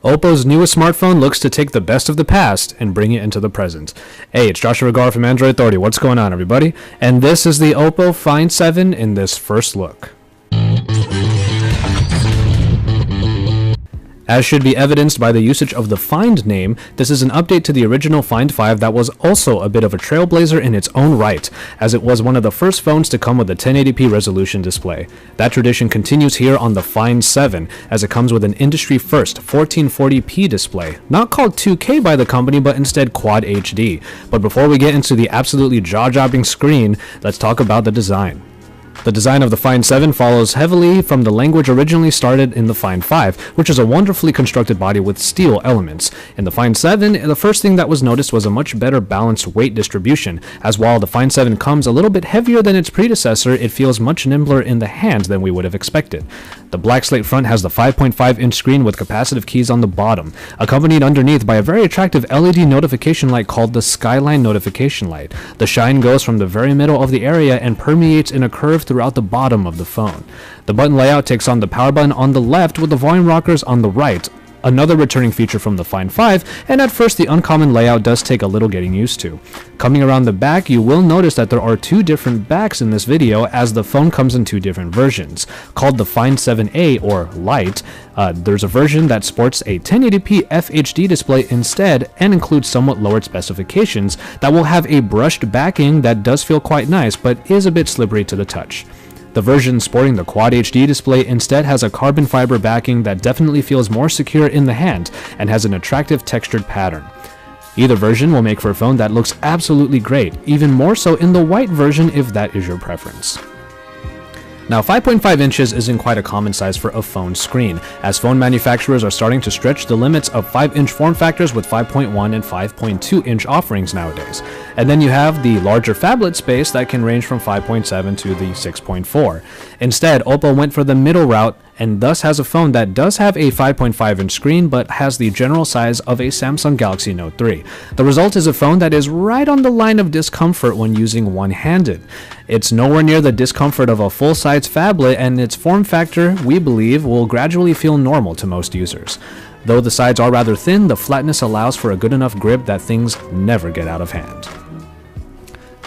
Oppo's newest smartphone looks to take the best of the past and bring it into the present. Hey, it's Joshua Gar from Android Authority. What's going on, everybody? And this is the Oppo Find 7 in this first look. As should be evidenced by the usage of the Find name, this is an update to the original Find 5 that was also a bit of a trailblazer in its own right, as it was one of the first phones to come with a 1080p resolution display. That tradition continues here on the Find 7, as it comes with an industry-first 1440p display, not called 2K by the company, but instead Quad HD. But before we get into the absolutely jaw-dropping screen, let's talk about the design. The design of the Find 7 follows heavily from the language originally started in the Find 5, which is a wonderfully constructed body with steel elements. In the Find 7, the first thing that was noticed was a much better balanced weight distribution, as while the Find 7 comes a little bit heavier than its predecessor, it feels much nimbler in the hand than we would have expected. The black slate front has the 5.5-inch screen with capacitive keys on the bottom, accompanied underneath by a very attractive LED notification light called the Skyline notification light. The shine goes from the very middle of the area and permeates in a curve throughout the bottom of the phone. The button layout takes on the power button on the left with the volume rockers on the right, another returning feature from the Find 5, and at first the uncommon layout does take a little getting used to. Coming around the back, you will notice that there are two different backs in this video, as the phone comes in two different versions. Called the Find 7A or Lite, there's a version that sports a 1080p FHD display instead and includes somewhat lowered specifications that will have a brushed backing that does feel quite nice but is a bit slippery to the touch. The version sporting the Quad HD display instead has a carbon fiber backing that definitely feels more secure in the hand and has an attractive textured pattern. Either version will make for a phone that looks absolutely great, even more so in the white version if that is your preference. Now, 5.5 inches isn't quite a common size for a phone screen, as phone manufacturers are starting to stretch the limits of 5-inch form factors with 5.1 and 5.2-inch offerings nowadays. And then you have the larger phablet space that can range from 5.7 to the 6.4. Instead, Oppo went for the middle route and thus has a phone that does have a 5.5-inch screen but has the general size of a Samsung Galaxy Note 3. The result is a phone that is right on the line of discomfort when using one-handed. It's nowhere near the discomfort of a full-size phablet, and its form factor, we believe, will gradually feel normal to most users. Though the sides are rather thin, the flatness allows for a good enough grip that things never get out of hand.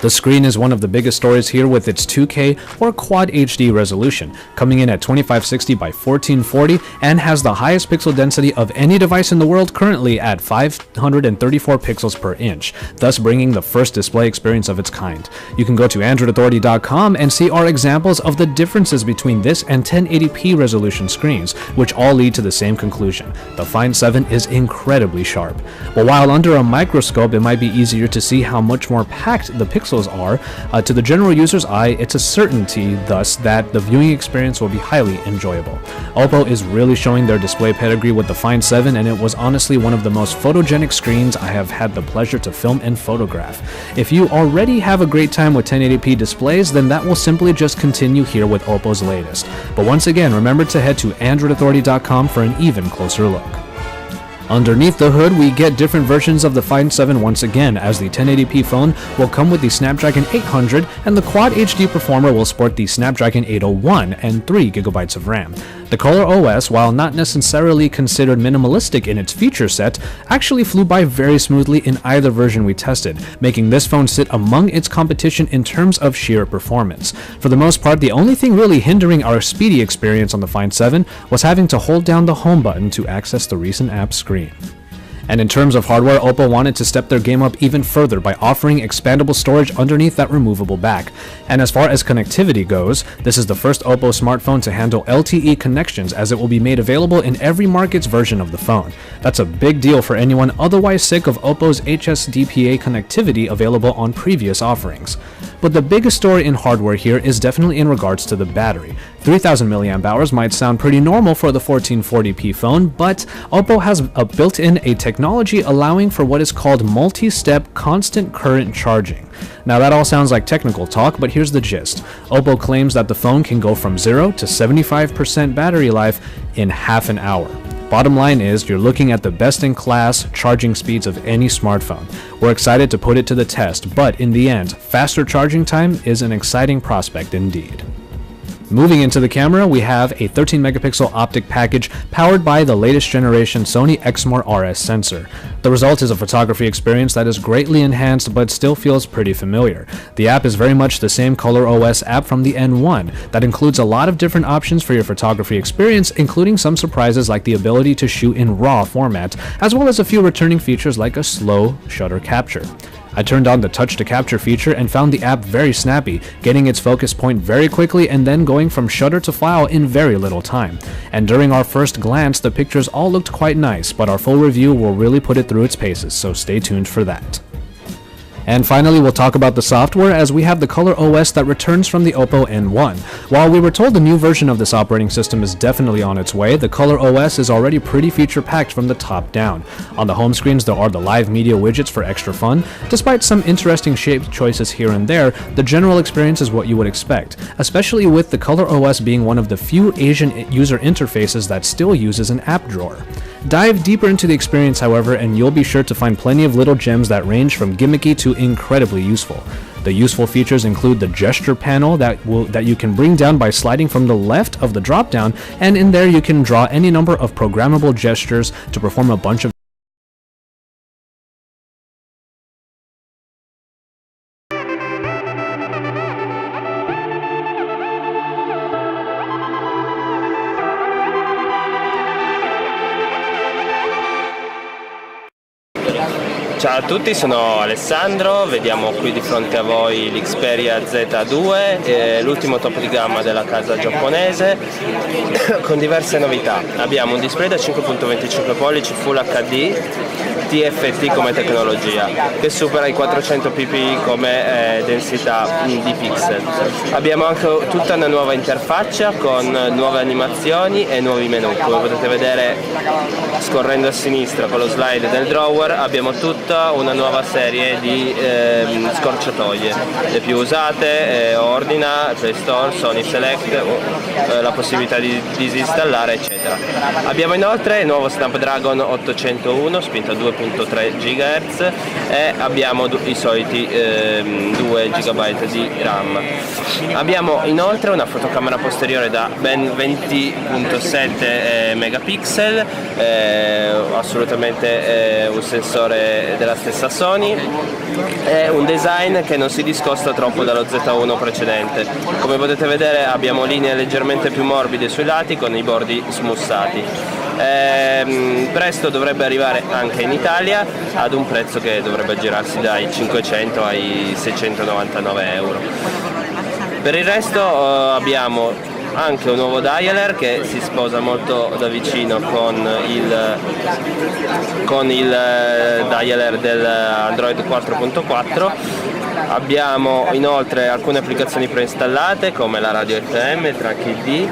The screen is one of the biggest stories here with its 2K or Quad HD resolution, coming in at 2560 by 1440 and has the highest pixel density of any device in the world currently at 534 pixels per inch, thus bringing the first display experience of its kind. You can go to AndroidAuthority.com and see our examples of the differences between this and 1080p resolution screens, which all lead to the same conclusion. The Find 7 is incredibly sharp. But while under a microscope it might be easier to see how much more packed the pixels are, to the general user's eye, it's a certainty thus that the viewing experience will be highly enjoyable. Oppo is really showing their display pedigree with the Find 7, and it was honestly one of the most photogenic screens I have had the pleasure to film and photograph. If you already have a great time with 1080p displays, then that will simply just continue here with Oppo's latest. But once again, remember to head to AndroidAuthority.com for an even closer look. Underneath the hood, we get different versions of the Find 7 once again, as the 1080p phone will come with the Snapdragon 800 and the Quad HD Performer will sport the Snapdragon 801 and 3GB of RAM. The Color OS, while not necessarily considered minimalistic in its feature set, actually flew by very smoothly in either version we tested, making this phone sit among its competition in terms of sheer performance. For the most part, the only thing really hindering our speedy experience on the Find 7 was having to hold down the home button to access the recent app screen. And in terms of hardware, Oppo wanted to step their game up even further by offering expandable storage underneath that removable back. And as far as connectivity goes, this is the first Oppo smartphone to handle LTE connections, as it will be made available in every market's version of the phone. That's a big deal for anyone otherwise sick of Oppo's HSDPA connectivity available on previous offerings. But the biggest story in hardware here is definitely in regards to the battery. 3000 mAh might sound pretty normal for the 1440p phone, but Oppo has built in a technology allowing for what is called multi-step constant current charging. Now that all sounds like technical talk, but here's the gist. Oppo claims that the phone can go from 0 to 75% battery life in half an hour. Bottom line is, you're looking at the best-in-class charging speeds of any smartphone. We're excited to put it to the test, but in the end, faster charging time is an exciting prospect indeed. Moving into the camera, we have a 13 megapixel optic package powered by the latest generation Sony Xperia RS sensor. The result is a photography experience that is greatly enhanced but still feels pretty familiar. The app is very much the same ColorOS app from the N1 that includes a lot of different options for your photography experience, including some surprises like the ability to shoot in RAW format, as well as a few returning features like a slow shutter capture. I turned on the touch to capture feature and found the app very snappy, getting its focus point very quickly and then going from shutter to file in very little time. And during our first glance, the pictures all looked quite nice, but our full review will really put it through its paces, so stay tuned for that. And finally, we'll talk about the software, as we have the ColorOS that returns from the Oppo N1. While we were told the new version of this operating system is definitely on its way, the ColorOS is already pretty feature-packed from the top down. On the home screens, there are the live media widgets for extra fun. Despite some interesting shape choices here and there, the general experience is what you would expect, especially with the ColorOS being one of the few Asian user interfaces that still uses an app drawer. Dive deeper into the experience, however, and you'll be sure to find plenty of little gems that range from gimmicky to incredibly useful. The useful features include the gesture panel that you can bring down by sliding from the left of the drop-down, and in there you can draw any number of programmable gestures to perform a bunch of Ciao a tutti, sono Alessandro, vediamo qui di fronte a voi l'Xperia Z2, l'ultimo top di gamma della casa giapponese, con diverse novità. Abbiamo un display da 5.25 pollici Full HD, TFT come tecnologia, che supera i 400 ppi come densità di pixel. Abbiamo anche tutta una nuova interfaccia con nuove animazioni e nuovi menu. Come potete vedere, scorrendo a sinistra con lo slide del drawer, abbiamo tutta una nuova serie di scorciatoie, le più usate, Ordina, Play Store, Sony Select, la possibilità di disinstallare, eccetera. Abbiamo inoltre il nuovo Snapdragon 801 spinto a 2.3 GHz e abbiamo i soliti 2 GB di RAM. Abbiamo inoltre una fotocamera posteriore da ben 20.7 megapixel, assolutamente un sensore della stessa Sony, e un design che non si discosta troppo dallo Z1 precedente. Come potete vedere abbiamo linee leggermente più morbide sui lati con i bordi smussati. Presto dovrebbe arrivare anche in Italia ad un prezzo che dovrebbe aggirarsi dai 500 ai 699 euro. Per il resto abbiamo anche un nuovo dialer che si sposa molto da vicino con il dialer dell'Android 4.4. Abbiamo inoltre alcune applicazioni preinstallate come la radio FM, il track ID